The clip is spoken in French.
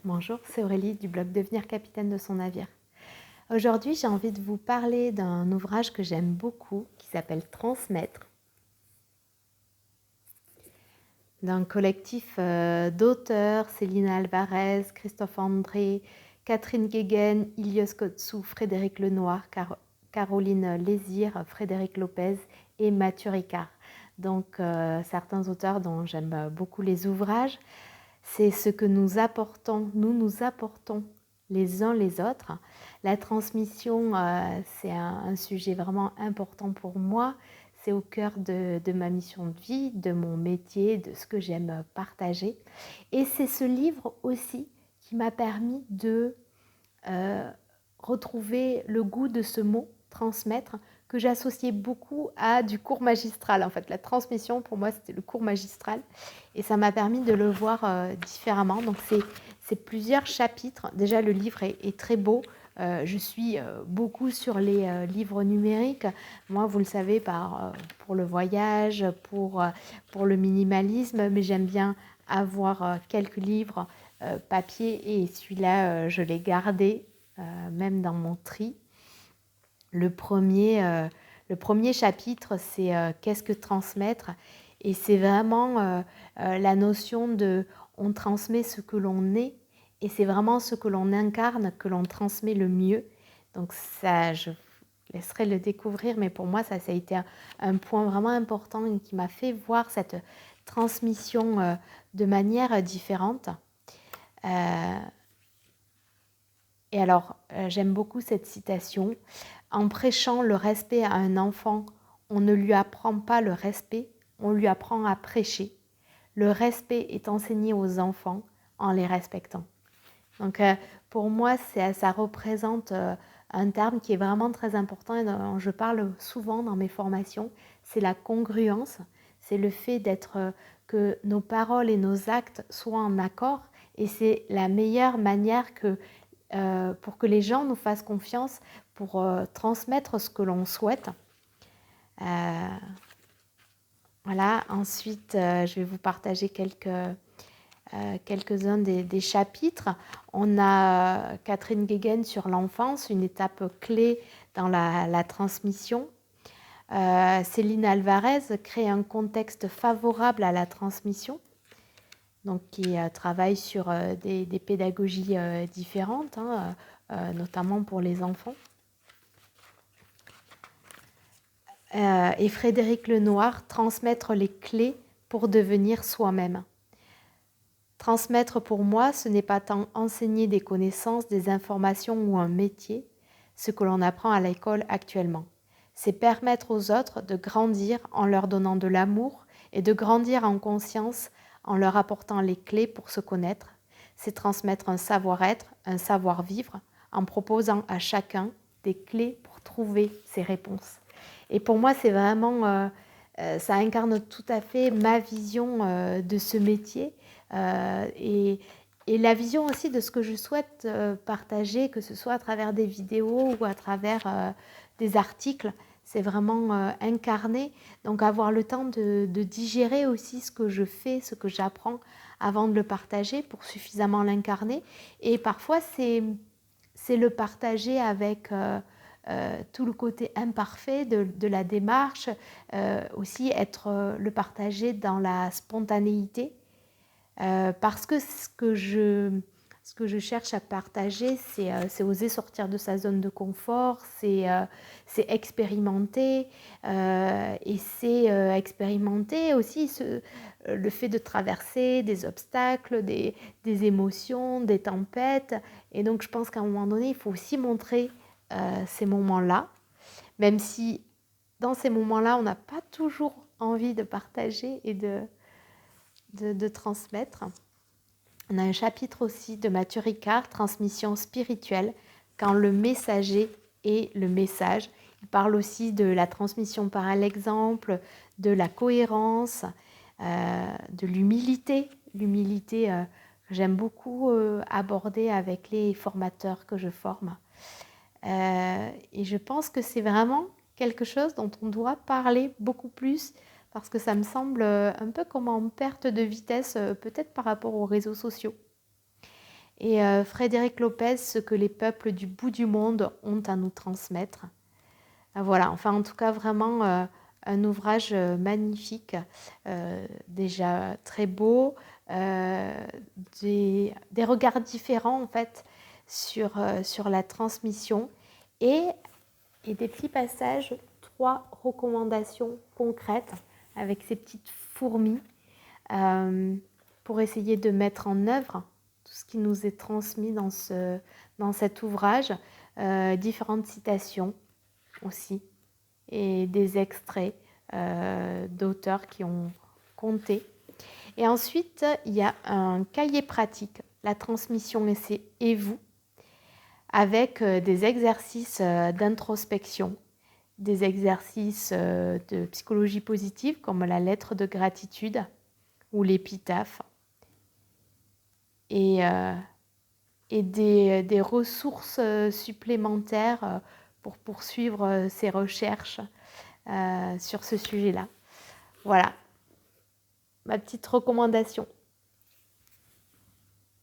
Bonjour, c'est Aurélie du blog Devenir capitaine de son navire. Aujourd'hui, j'ai envie de vous parler d'un ouvrage que j'aime beaucoup qui s'appelle Transmettre, d'un collectif d'auteurs, Céline Alvarez, Christophe André, Catherine Guéguen, Ilios Kotsou, Frédéric Lenoir, Caroline Lézire, Frédéric Lopez et Mathieu Ricard. Donc certains auteurs dont j'aime beaucoup les ouvrages. C'est ce que nous apportons les uns les autres. La transmission, c'est un sujet vraiment important pour moi. C'est au cœur de ma mission de vie, de mon métier, de ce que j'aime partager. Et c'est ce livre aussi qui m'a permis de retrouver le goût de ce mot, transmettre, que j'associais beaucoup à du cours magistral. En fait, la transmission, pour moi, c'était le cours magistral. Et ça m'a permis de le voir différemment. Donc, c'est plusieurs chapitres. Déjà, le livre est très beau. Je suis beaucoup sur les livres numériques. Moi, vous le savez, pour le voyage, pour le minimalisme, mais j'aime bien avoir quelques livres papier et celui-là, je l'ai gardé même dans mon tri. Le premier chapitre, c'est qu'est-ce que transmettre? Et c'est vraiment la notion de on transmet ce que l'on est et c'est vraiment ce que l'on incarne que l'on transmet le mieux. Donc ça, je laisserai le découvrir, mais pour moi, ça a été un point vraiment important et qui m'a fait voir cette transmission de manière différente. Et alors, j'aime beaucoup cette citation. En prêchant le respect à un enfant, on ne lui apprend pas le respect, on lui apprend à prêcher. Le respect est enseigné aux enfants en les respectant. Donc, pour moi, ça représente un terme qui est vraiment très important et dont je parle souvent dans mes formations. C'est la congruence. C'est le fait que nos paroles et nos actes soient en accord. Et c'est la meilleure manière pour que les gens nous fassent confiance pour transmettre ce que l'on souhaite. Voilà. Ensuite, je vais vous partager quelques-uns des chapitres. On a Catherine Guéguen sur l'enfance, une étape clé dans la transmission. Céline Alvarez crée un contexte favorable à la transmission, donc qui travaille sur des pédagogies différentes, notamment pour les enfants. Et Frédéric Lenoir, transmettre les clés pour devenir soi-même. Transmettre pour moi, ce n'est pas tant enseigner des connaissances, des informations ou un métier, ce que l'on apprend à l'école actuellement. C'est permettre aux autres de grandir en leur donnant de l'amour et de grandir en conscience en leur apportant les clés pour se connaître. C'est transmettre un savoir-être, un savoir-vivre, en proposant à chacun des clés pour trouver ses réponses. Et pour moi, c'est vraiment, ça incarne tout à fait ma vision de ce métier et la vision aussi de ce que je souhaite partager, que ce soit à travers des vidéos ou à travers des articles. C'est vraiment incarné. Donc avoir le temps de digérer aussi ce que je fais, ce que j'apprends avant de le partager pour suffisamment l'incarner. Et parfois, c'est le partager avec tout le côté imparfait de la démarche, aussi le partager dans la spontanéité, parce que ce que je cherche à partager, c'est oser sortir de sa zone de confort, c'est expérimenter, et c'est expérimenter aussi le fait de traverser des obstacles, des émotions, des tempêtes. Et donc je pense qu'à un moment donné, il faut aussi montrer ces moments-là, même si dans ces moments-là, on n'a pas toujours envie de partager et de transmettre. On a un chapitre aussi de Mathieu Ricard, transmission spirituelle, quand le messager est le message. Il parle aussi de la transmission par l'exemple, de la cohérence, de l'humilité. L'humilité que j'aime beaucoup aborder avec les formateurs que je forme. Et je pense que c'est vraiment quelque chose dont on doit parler beaucoup plus parce que ça me semble un peu comme en perte de vitesse, peut-être par rapport aux réseaux sociaux. Et Frédéric Lopez, ce que les peuples du bout du monde ont à nous transmettre. Voilà, enfin en tout cas vraiment un ouvrage magnifique, déjà très beau, des regards différents en fait sur la transmission et, et des petits passages, 3 recommandations concrètes avec ces petites fourmis pour essayer de mettre en œuvre tout ce qui nous est transmis dans cet ouvrage, différentes citations aussi et des extraits d'auteurs qui ont compté. Et ensuite, il y a un cahier pratique, la transmission et vous, avec des exercices d'introspection, des exercices de psychologie positive comme la lettre de gratitude ou l'épitaphe, et des ressources supplémentaires pour poursuivre ses recherches sur ce sujet-là. Voilà, ma petite recommandation.